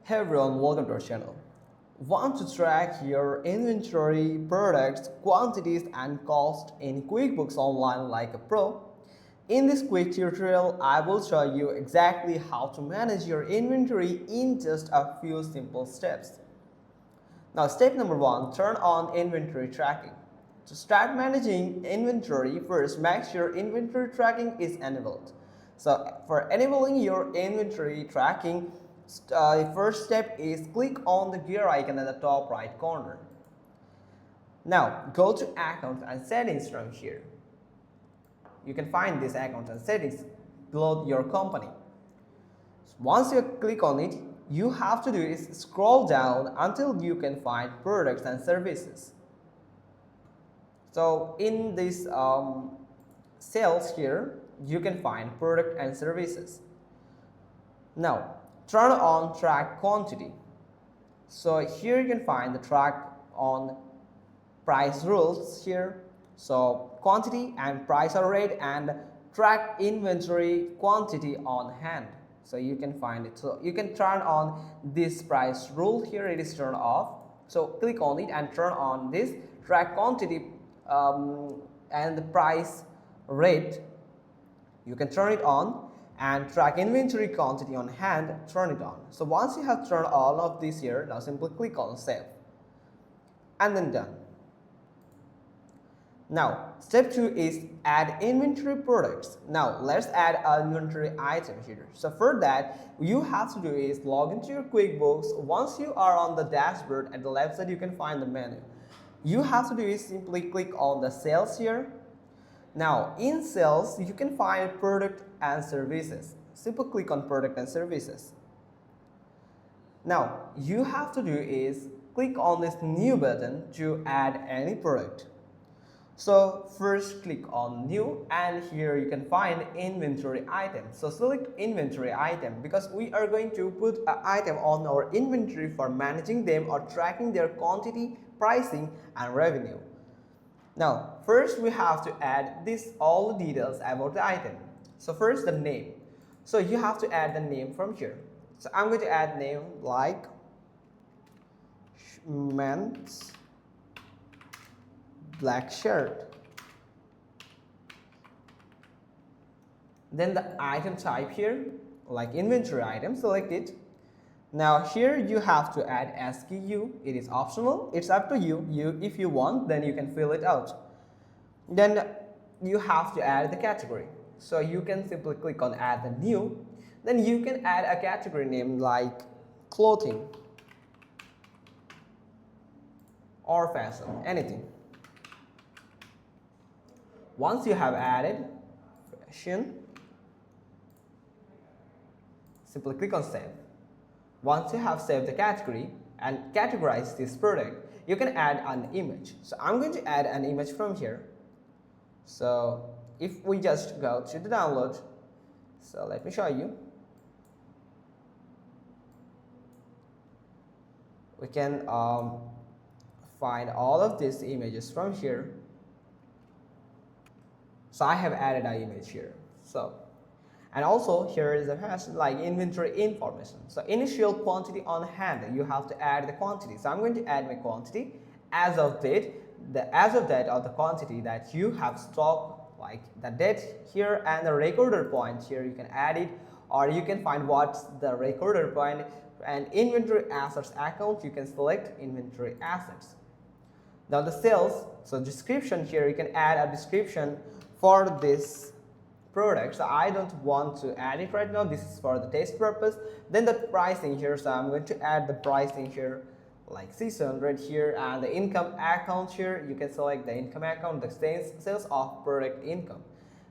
Hey everyone, welcome to our channel. Want to track your inventory, products, quantities and cost in QuickBooks Online like a pro? In this quick tutorial, I will show you exactly how to manage your inventory in just a few simple steps. Now, step number 1, turn on inventory tracking. To start managing inventory, first make sure inventory tracking is enabled. So, for enabling your inventory tracking, first step is click on the gear icon at the top right corner. Now, go to Accounts and Settings from here. You can find this Accounts and Settings below your company. Once you click on it, you have to do is scroll down until you can find products and services. So in this sales here, you can find product and services. Now turn on track quantity. So here you can find the track on price rules here. So quantity and price are red and track inventory quantity on hand. So you can find it. So you can turn on this price rule here. It is turned off. So click on it and turn on this track quantity and the price rate. You can turn it on and track inventory quantity on hand. Turn it on. So once you have turned all of this here, now simply click on save and then done. Now, step 2 is add inventory products. Now, let's add an inventory item here. So for that, you have to do is log into your QuickBooks. Once you are on the dashboard, at the left side, you can find the menu. You have to do is simply click on the sales here. Now, in sales, you can find product and services. Simply click on product and services. Now, you have to do is click on this new button to add any product. So first click on new and here you can find inventory item. So select inventory item because we are going to put an item on our inventory for managing them or tracking their quantity, pricing and revenue. Now first we have to add all the details about the item. So first the name. So you have to add the name from here. So I'm going to add name like men's black shirt. Then the item type here, like inventory item, select it. Now here you have to add SKU. It is optional. It's up to you. If you want, then you can fill it out. Then you have to add the category. So you can simply click on add the new. Then you can add a category name like clothing or fashion, anything. Once you have added fashion, simply click on save. Once you have saved the category and categorized this product, you can add an image. So I'm going to add an image from here. So if we just go to the download, so let me show you. We can find all of these images from here. So I have added an image here. So, and also here is a fashion like inventory information. So initial quantity on hand, you have to add the quantity. So I'm going to add my quantity as of date, of the quantity that you have stocked, like the date here and the recorder point here. You can add it, or you can find what's the recorder point and inventory assets account. You can select inventory assets. Now the sales, so description here, you can add a description for this product. So I don't want to add it right now. This is for the test purpose. Then the pricing here. So I'm going to add the pricing here like 600 here and the income account here. You can select the income account, the sales of product income.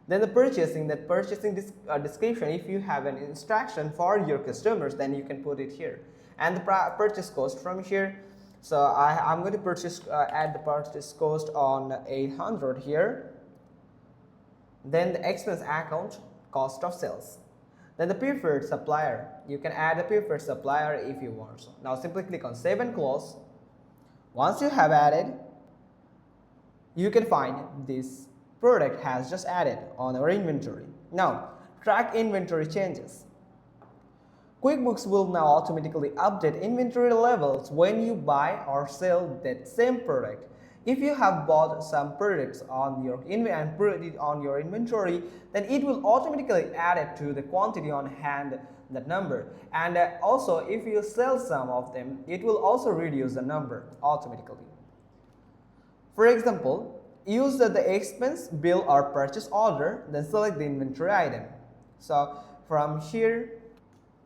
Then the purchasing, description. If you have an instruction for your customers, then you can put it here. And the purchase cost from here. So I'm going to add the purchase cost on 800 here. Then the expense account, cost of sales. Then the preferred supplier. You can add a preferred supplier if you want. So now simply click on save and close. Once you have added, you can find this product has just added on our inventory. Now track inventory changes. QuickBooks will now automatically update inventory levels when you buy or sell that same product. If you have bought some products on your and put it on your inventory, then it will automatically add it to the quantity on hand, that number. And also, if you sell some of them, it will also reduce the number automatically. For example, use the expense bill or purchase order, then select the inventory item. So from here,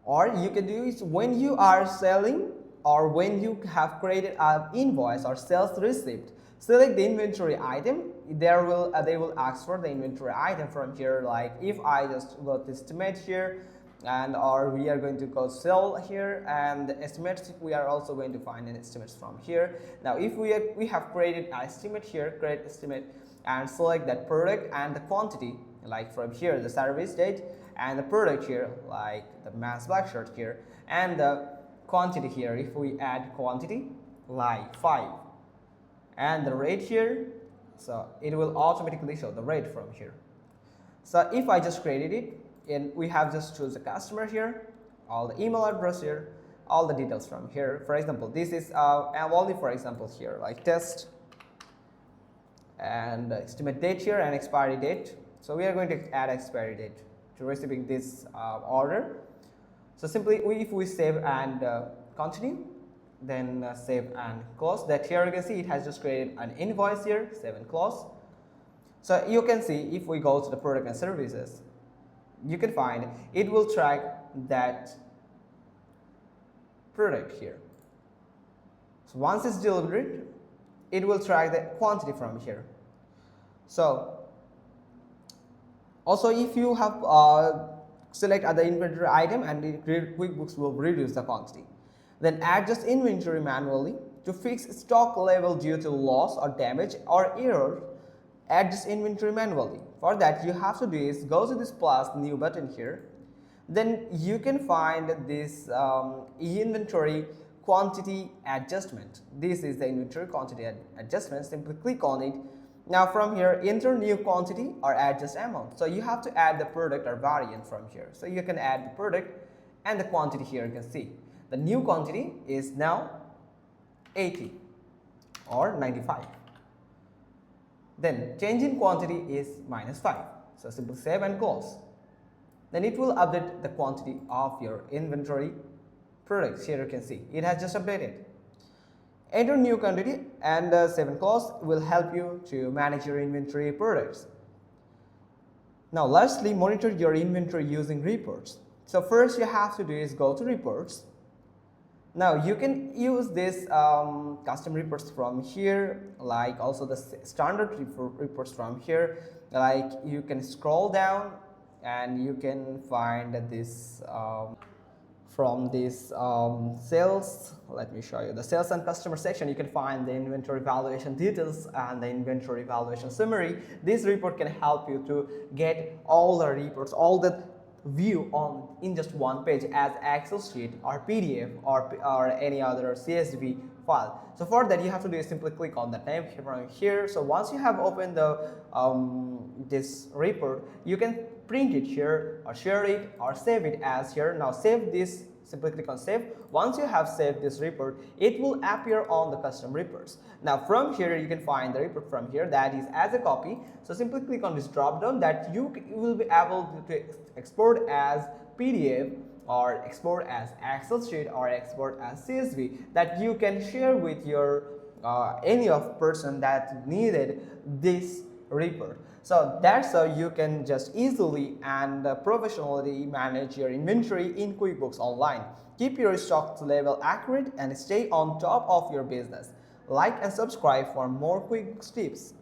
or you can do is when you are selling or when you have created an invoice or sales receipt, select the inventory item. They will ask for the inventory item from here. Like if I just got estimate here, and or we are going to go sell here, and the estimates we are also going to find an estimates from here. Now if we have created an estimate here, create estimate and select that product and the quantity, like from here the service date, and the product here like the mass black shirt here, and the quantity here, if we add quantity like 5, and the rate here, so it will automatically show the rate from here. So if I just created it, and we have just choose the customer here, all the email address here, all the details from here. For example, this is only for example here, like test, and estimate date here and expiry date. So we are going to add expiry date to receiving this order. So simply if we save and continue, then save and close. That here you can see it has just created an invoice here, save and close. So you can see if we go to the product and services, you can find it will track that product here. So once it's delivered, it will track the quantity from here. So also if you have select other inventory item, and QuickBooks will reduce the quantity. Then adjust inventory manually to fix stock level due to loss or damage or error. Adjust inventory manually. For that, you have to do is go to this plus new button here. Then you can find this inventory quantity adjustment. This is the inventory quantity adjustment. Simply click on it. Now from here, enter new quantity or adjust amount. So you have to add the product or variant from here. So you can add the product and the quantity here. You can see the new quantity is now 80 or 95. Then change in quantity is -5. So simply save and close. Then it will update the quantity of your inventory products. Here you can see it has just updated. Enter new quantity and save and close will help you to manage your inventory products. Now lastly, monitor your inventory using reports. So first you have to do is go to reports. Now you can use this custom reports from here, like also the standard reports from here. Like you can scroll down and you can find this from this sales. Let me show you the sales and customer section. You can find the inventory valuation details and the inventory valuation summary. This report can help you to get all the reports, all the view on in just one page as Excel sheet or PDF or any other CSV file. So for that you have to do is simply click on the name from here. So once you have opened the this report, you can print it here or share it or save it as here. Now save this, simply click on save. Once you have saved this report, it will appear on the custom reports. Now from here you can find the report from here, that is as a copy. So simply click on this drop down that you will be able to export as PDF or export as Excel sheet or export as CSV, that you can share with your any of person that needed this report. So that's how you can just easily and professionally manage your inventory in QuickBooks Online. Keep your stock level accurate and stay on top of your business. Like and subscribe for more QuickBooks tips.